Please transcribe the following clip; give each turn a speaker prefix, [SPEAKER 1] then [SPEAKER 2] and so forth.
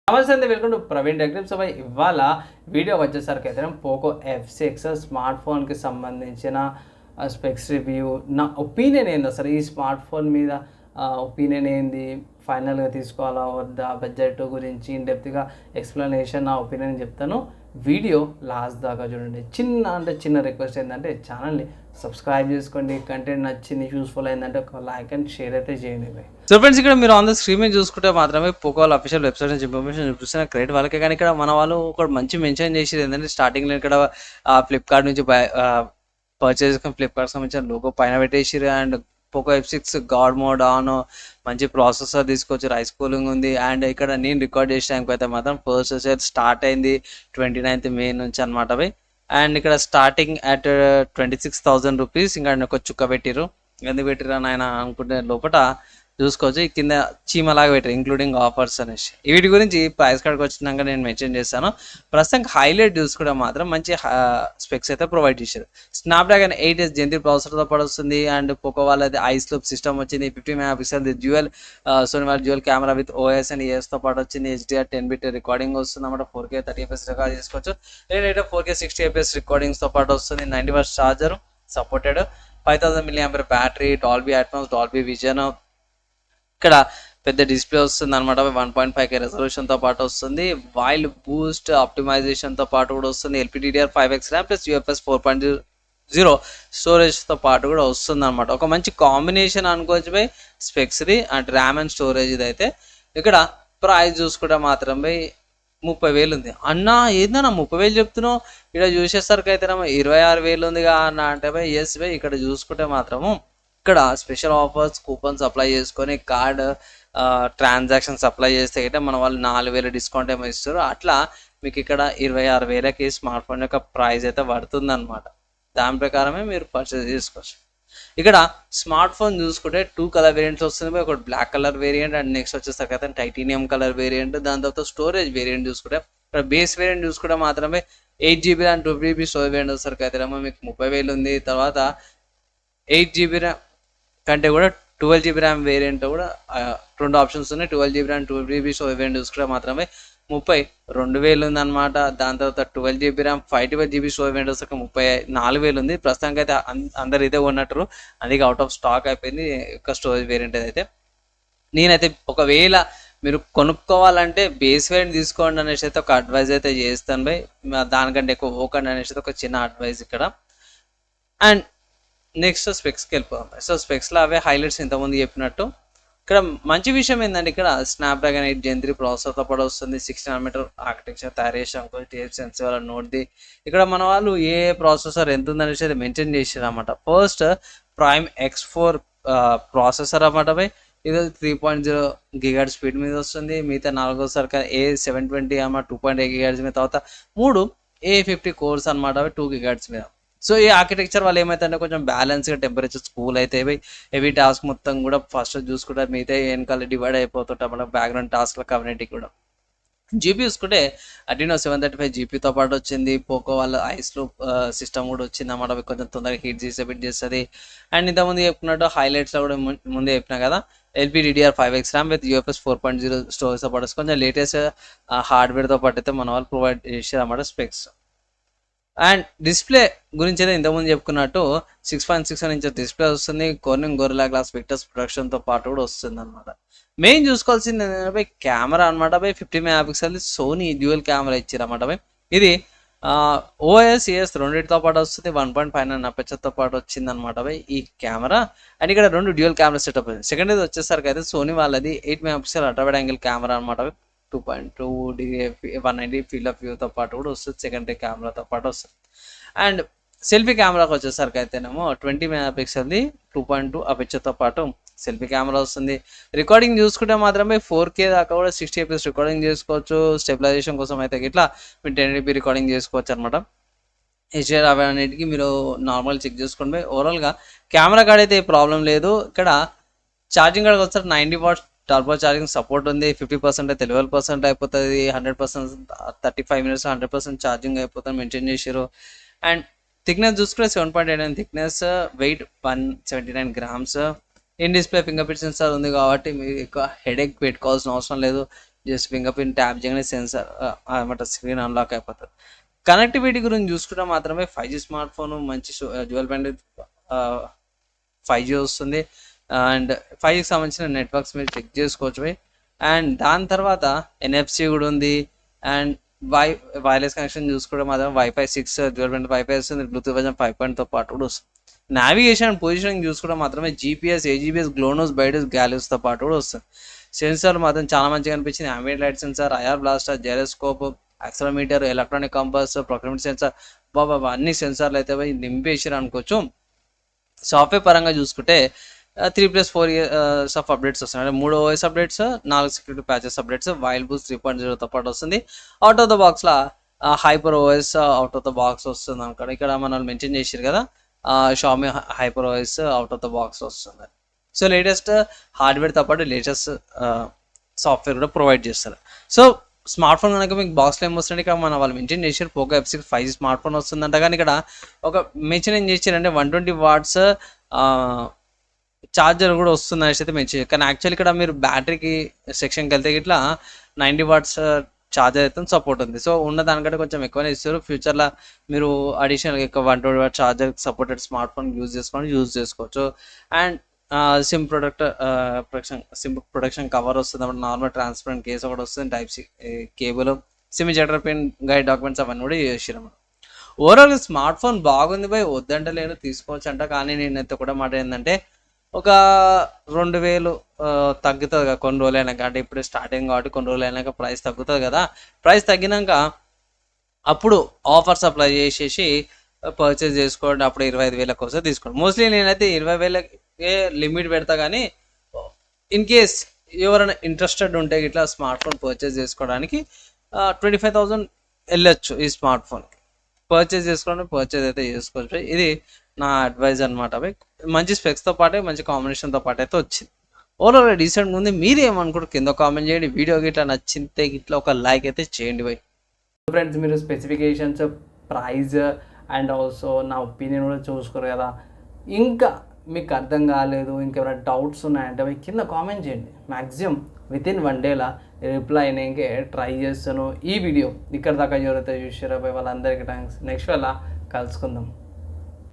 [SPEAKER 1] నమస్తే అండి, welcome to Praveen tech tips. ఇవాళ వీడియో వచ్చేసరికి అయితే పోకో F6 స్మార్ట్ ఫోన్కి సంబంధించిన స్పెక్స్ రివ్యూ, నా ఒపీనియన్ ఏంది అసలు ఈ స్మార్ట్ ఫోన్ మీద ఒపీనియన్ ఏంది, ఫైనల్గా తీసుకోవాలా వద్దా, బడ్జెట్ గురించి ఇన్ డెప్త్గా ఎక్స్ప్లెనేషన్ నా ఒపీనియన్ చెప్తాను. వీడియో లాస్ట్ దాకా చూడండి. చిన్న రిక్వెస్ట్ ఏంటంటే ఛానల్ని సబ్స్క్రైబ్ చేసుకోండి. కంటెంట్ నచ్చింది, యూస్ఫుల్ అయిందంటే ఒక లైక్ అండ్ షేర్ అయితే చేయండి.
[SPEAKER 2] సో ఫ్రెండ్స్, ఇక్కడ మీరు ఆన్ ద స్క్రీన్ మీద చూసుకుంటే మాత్రమే పోకో వాళ్ళ అఫీషియల్ వెబ్సైట్ నుంచి ఇన్ఫర్మేషన్ చూపిస్తున్న క్రెడిట్ వాళ్ళకి. కానీ ఇక్కడ మన వాళ్ళు ఒక మంచి మెన్షన్ చేసేది ఏంటంటే, స్టార్టింగ్లో ఇక్కడ ఫ్లిప్కార్ట్ నుంచి పర్చేస్ ఫ్లిప్కార్ట్ సంబంధించిన లోగో పైన పెట్టేసిరు. And Poco F6 god mode on, మంచి ప్రాసెసర్ తీసుకోవచ్చు, రైస్ కూలింగ్ ఉంది. అండ్ ఇక్కడ నేను రికార్డ్ చేసే టైంకి అయితే మాత్రం ఫస్ట్ వచ్చేది స్టార్ట్ అయింది 29th May నుంచి అనమాట అవి. అండ్ ఇక్కడ స్టార్టింగ్ అట్ 26,000 రూపీస్. ఇంకా ఒక చుక్క పెట్టిరు, ఎందుకు పెట్టిరు అని ఆయన అనుకుంటే లోపల చూసుకోవచ్చు. ఈ కింద చీమలాగా పెట్టారు ఇంక్లూడింగ్ ఆఫర్స్ అనేసి. వీటి గురించి ప్రైస్ కార్డ్కి వచ్చినాక నేను మెన్షన్ చేస్తాను. ప్రస్తుతానికి హైలైట్ చూసుకుంటే మాత్రం మంచి స్పెక్స్ అయితే ప్రొవైడ్ చేశారు. స్నాప్డ్రాగన్ 8S Gen 3 ప్రాసెసర్తో పడుతుంది. అండ్ పోకో వాళ్ళది ఐస్లోప్ సిస్టమ్ వచ్చింది. 50 MP డ్యూయల్ సోనీ వాళ్ళ dual camera with OS and ES పాటు వచ్చింది. HDR 10-bit రికార్డింగ్ వస్తుంది అన్నమాట. 4K 30fps రికార్డ్ చేసుకోవచ్చు. లేదంటే 4K 60fps రికార్డింగ్స్తో పాటు వస్తుంది. 90W charger supported, 5000 mAh battery, Dolby Atmos, Dolby vision. ఇక్కడ పెద్ద డిస్ప్లే వస్తుంది అనమాట. 1.5K రెజల్యూషన్తో పాటు వస్తుంది. వైల్డ్ బూస్ట్ ఆప్టిమైజేషన్తో పాటు కూడా వస్తుంది. LPDDR5X ర్యామ్ ప్లస్ UFS 4.0 స్టోరేజ్తో పాటు కూడా వస్తుంది అనమాట. ఒక మంచి కాంబినేషన్ అనుకోవచ్చు బై స్పెక్స్ది అండ్ ర్యామ్ అండ్ స్టోరేజ్. ఇది అయితే ఇక్కడ ప్రైస్ చూసుకుంటే మాత్రం బై 30,000 ఉంది అన్న. ఏందన్నా 30,000 చెప్తున్నావు, ఇక్కడ చూసేసరికి అయితే 26,000 ఉందిగా అన్న అంటే బై ఎస్ బై. ఇక్కడ చూసుకుంటే మాత్రము ఇక్కడ స్పెషల్ ఆఫర్స్ కూపన్స్ అప్లై చేసుకొని కార్డ్ ట్రాన్సాక్షన్స్ అప్లై చేస్తే అయితే మన వాళ్ళు 4,000 డిస్కౌంట్ ఏమో ఇస్తారు. అట్లా మీకు ఇక్కడ 26,000కి స్మార్ట్ ఫోన్ యొక్క ప్రైస్ అయితే పడుతుంది అనమాట. దాని ప్రకారమే మీరు పర్చేస్ చేసుకోవచ్చు. ఇక్కడ స్మార్ట్ ఫోన్ చూసుకుంటే 2 కలర్ వేరియంట్స్ వస్తుంది. ఒకటి black colour variant and next వచ్చేసరికి అయితే టైటానియం కలర్ వేరియంట్. దాని తర్వాత స్టోరేజ్ వేరియంట్ చూసుకుంటే ఇక్కడ బేస్ వేరియంట్ చూసుకుంటే మాత్రమే 8GB RAM 2GB storage variant వచ్చేసరికి అయితే మీకు 30,000 ఉంది. తర్వాత 8GB ర్యామ్ కంటే కూడా 12GB ర్యామ్ వేరియంట్ కూడా 2 ఆప్షన్స్ ఉన్నాయి. 12GB RAM 2GB storage variant చూసుకుంటే మాత్రమే 32,000 ఉంది అనమాట. దాని తర్వాత 12GB RAM 512GB storage variant వచ్చాక 34,000 ఉంది. ప్రస్తుతానికి అయితే అందరు ఇదే ఉన్నట్టు, అందుకే అవుట్ ఆఫ్ స్టాక్ అయిపోయింది ఒక స్టోరేజ్ వేరియంట్ అయితే. నేనైతే ఒకవేళ మీరు కొనుక్కోవాలంటే బేస్ వేరియంట్ తీసుకోండి అనేసి అయితే ఒక అడ్వైజ్ అయితే చేస్తాను బై. దానికంటే ఎక్కువ పోకండి అనేసి అయితే ఒక చిన్న అడ్వైజ్ ఇక్కడ. అండ్ నెక్స్ట్ స్పెక్స్కి వెళ్ళిపోదాం. సో స్పెక్స్లో అవే హైలైట్స్ ఇంతకుముందు చెప్పినట్టు. ఇక్కడ మంచి విషయం ఏంటంటే, ఇక్కడ స్నాప్డ్రాగన్ 8 Gen 3 ప్రాసెసర్తో పాటు వస్తుంది. 16nm ఆర్కిటెక్చర్ తయారు చేసాం. TSMC వాళ్ళ నోట్ది. ఇక్కడ మన వాళ్ళు ఏ ప్రాసెసర్ ఎంత ఉందనేసి అది మెన్షన్ చేసారు అనమాట. ఫస్ట్ ప్రైమ్ X4 ప్రాసెసర్ అన్నమాట బై. ఇది 3.0 GHz స్పీడ్ మీద వస్తుంది. మిగతా 4వ A720 2.8 GHz మీద, తర్వాత 3 A50 కోర్స్ అనమాట 2 GHz మీద. సో ఈ ఆర్కిటెక్చర్ వాళ్ళు ఏమైతే కొంచెం బ్యాలెన్స్గా టెంపరేచర్స్ కూల్ అయితే హెవీ టాస్క్ మొత్తం కూడా ఫస్ట్ చూసుకుంటారు. మిగతా వెనకాల డివైడ్ అయిపోతుంటాం మన బ్యాక్గ్రౌండ్ టాస్క్ల కమ్యూనిటీ కూడా. జీపీ చూసుకుంటే Adreno 735 జీపీతో పాటు వచ్చింది. పోకో వాళ్ళ ఐస్లోప్ సిస్టమ్ కూడా వచ్చింది అన్నమాట. అవి కొంచెం తొందరగా హీట్ చేస్తుంది. అండ్ ఇంతకుముందు చెప్పుకున్నట్టు హైలైట్స్లో కూడా ముందే చెప్పినా కదా, LPDDR5X ర్యామ్ విత్ UFS 4.0 స్టోరేజ్తో పాటు కొంచెం లేటెస్ట్ హార్డ్వేర్తో పాటు అయితే మన వాళ్ళు ప్రొవైడ్ చేశారు అన్నమాట స్పెక్స్. అండ్ డిస్ప్లే గురించి అయితే ఇంతకుముందు చెప్పుకున్నట్టు 6.61 ఇంచెస్ డిస్ప్లే వస్తుంది. కార్నింగ్ గొరిల్లా గ్లాస్ విక్టర్స్ ప్రొడక్షన్తో పాటు కూడా వస్తుంది అనమాట. మెయిన్ చూసుకోవాల్సింది ఏంటంటే కెమెరా అనమాట. 50 MP సోనీ డ్యూయల్ కెమెరా ఇచ్చారు అన్నమాట. ఇది OS ES రెండింటితో పాటు వస్తుంది. 1.59 అపర్చర్తో పాటు వచ్చింది అనమాట ఈ కెమెరా. అండ్ ఇక్కడ 2 డ్యూయల్ కెమెరా సెటప్. సెకండ్ ఇది వచ్చేసరికి అయితే సోనీ వాళ్ళది 8 MP ultra wide angle camera అనమాట. 2.2 190 ఫీల్డ్ ఆఫ్ వ్యూతో పాటు కూడా వస్తుంది. సెకండరీ కెమెరాతో పాటు వస్తుంది. అండ్ సెల్ఫీ కెమెరాకి వచ్చేసరికి అయితేనేమో 20 MP 2.2 అపర్చర్తో పాటు సెల్ఫీ కెమెరా వస్తుంది. రికార్డింగ్ చూసుకుంటే మాత్రమే 4K దాకా కూడా 60fps రికార్డింగ్ చేసుకోవచ్చు. స్టెబిలైజేషన్ కోసం అయితే ఇట్లా మీరు 1080p రికార్డింగ్ చేసుకోవచ్చు అనమాట. HDR అవన్నిటికి మీరు నార్మల్ చెక్ చేసుకోండి. ఓవరాల్గా కెమెరా కార్డ్ అయితే ప్రాబ్లం లేదు. ఇక్కడ ఛార్జింగ్ కార్డ్కి వస్తారు 90W టర్బో ఛార్జింగ్ సపోర్ట్ ఉంది. 50% అయితే 12% అయిపోతుంది. 100% 35 minutes 100% ఛార్జింగ్ అయిపోతుంది మెన్షన్ చేశారు. అండ్ థిక్నెస్ చూసుకుంటే 7.89 thickness, weight 179 grams. In display finger print sensor ఉంది కాబట్టి మీరు ఎక్కువ హెడేక్ పెట్టుకోవాల్సిన అవసరం లేదు. జస్ట్ ఫింగర్ ప్రింట్ ట్యాప్ చేయగానే సెన్సార్ అనమాట స్క్రీన్ అన్లాక్ అయిపోతుంది. కనెక్టివిటీ గురించి చూసుకుంటే మాత్రమే 5G స్మార్ట్ ఫోన్ మంచి డ్యూయల్ బ్యాండ్ 5G వస్తుంది. అండ్ 5Gకి సంబంధించిన నెట్వర్క్స్ మీరు చెక్ చేసుకోవచ్చు. అండ్ దాని తర్వాత NFC కూడా ఉంది. అండ్ వైర్లెస్ కనెక్షన్ చూసుకుంటే మాత్రం వైఫై 6 డ్యూయల్ బ్యాండ్ వైఫై వస్తుంది. బ్లూటూత్ వర్జన్ 5.0తో పాటు కూడా వస్తుంది. నావిగేషన్ పొజిషనింగ్ చూసుకుంటే మాత్రమే GPS, AGPS, గ్లోనోస్, బైడస్, గ్యాలిస్తో పాటు కూడా వస్తుంది. సెన్సార్ మాత్రం చాలా మంచిగా అనిపించింది. ambient light sensor, IR blaster, gyroscope, accelerometer, electronic compass, proximity sensor, బాబా అన్ని సెన్సార్లు అయితే నింపేసారు అనుకోవచ్చు. సాఫ్ట్వేర్ పరంగా చూసుకుంటే 3+4 ఇయర్స్ ఆఫ్ అప్డేట్స్ వస్తున్నాయి. అంటే 3 OS updates, 4 security patches updates, wild boost 3.0తో పాటు వస్తుంది. అవుట్ ఆఫ్ ద బాక్స్లో hyper OS out of the box వస్తుంది అనుకోండి. ఇక్కడ మనం మెన్షన్ చేసారు కదా, Xiaomi hyper OS out of the box వస్తుంది. సో లేటెస్ట్ హార్డ్వేర్తో పాటు లేటెస్ట్ సాఫ్ట్వేర్ కూడా ప్రొవైడ్ చేస్తారు. సో స్మార్ట్ ఫోన్ కనుక మీకు బాక్స్లో ఏమొస్తుంది, ఇక్కడ మన వాళ్ళు మెన్షన్ చేశారు Poco F6 5G smart phone వస్తుందంట. కానీ ఇక్కడ ఒక మెన్షన్ ఏం చేశారంటే 120 watts ఛార్జర్ కూడా వస్తుంది అనేసి అయితే మెన్షన్. కానీ యాక్చువల్లీ ఇక్కడ మీరు బ్యాటరీకి సెక్షన్కి వెళ్తే ఇట్లా 90 watts ఛార్జర్ అయితే సపోర్ట్ ఉంది. సో ఉన్న దానికంటే కొంచెం ఎక్కువనే ఇస్తారు. ఫ్యూచర్లో మీరు అడిషనల్గా ఎక్కువ 120 watt charger supported smart phone use చేసుకోవచ్చు. అండ్ సిమ్ ప్రొటెక్షన్ కవర్ వస్తుంది. అప్పుడు నార్మల్ ట్రాన్స్పరెంట్ కేస్ ఒకటి వస్తుంది. Type cable, SIM ejector pin, guide documents అవన్నీ కూడా చేసారు. ఓవరాల్ స్మార్ట్ ఫోన్ బాగుంది బై, వద్దంటే లేదు, తీసుకోవచ్చు అంట. కానీ నేనైతే కూడా మాట ఏంటంటే ఒక 2000 తగ్గుతుంది కదా కొన్ని రోజులు అయినాక. అంటే ఇప్పుడు స్టార్టింగ్ కాబట్టి కొన్ని రోజులు అయినాక ప్రైస్ తగ్గుతుంది కదా. ప్రైస్ తగ్గినాక అప్పుడు ఆఫర్స్ అప్లై చేసేసి పర్చేస్ చేసుకోండి. అప్పుడు 25,000 వస్తే తీసుకోండి. మోస్ట్లీ నేనైతే 20,000కే లిమిట్ పెడతా. కానీ ఇన్ కేస్ ఎవరైనా ఇంట్రెస్టెడ్ ఉంటే ఇట్లా స్మార్ట్ ఫోన్ పర్చేస్ చేసుకోవడానికి 25,000 వెళ్ళొచ్చు. ఈ స్మార్ట్ ఫోన్ పర్చేస్ అయితే చేసుకోవచ్చు. ఇది నా అడ్వైజ్ అనమాట. మంచి స్పెక్స్తో పాటే మంచి కాంబినేషన్తో పాటు అయితే వచ్చింది. ఓవరాల్ డీసెంట్గా ఉంది. మీరు ఏమనుకుంటారు కింద కామెంట్ చేయండి. వీడియోకి ఇట్లా నచ్చితే ఇట్లా ఒక లైక్ అయితే చేయండి బై.
[SPEAKER 1] ఫ్రెండ్స్, మీరు స్పెసిఫికేషన్స్, ప్రైజ్ అండ్ ఆల్సో నా ఒపీనియన్ కూడా చూసుకోరు కదా. ఇంకా మీకు అర్థం కాలేదు, ఇంకెవరైనా డౌట్స్ ఉన్నాయంటే అవి కింద కామెంట్ చేయండి. మ్యాక్సిమం వితిన్ 1 డేలో రిప్లై అయినాకే ట్రై చేస్తాను. ఈ వీడియో ఇక్కడ దాకా ఎవరైతే చూసారో వాళ్ళందరికీ థ్యాంక్స్. నెక్స్ట్ వేళ కలుసుకుందాం.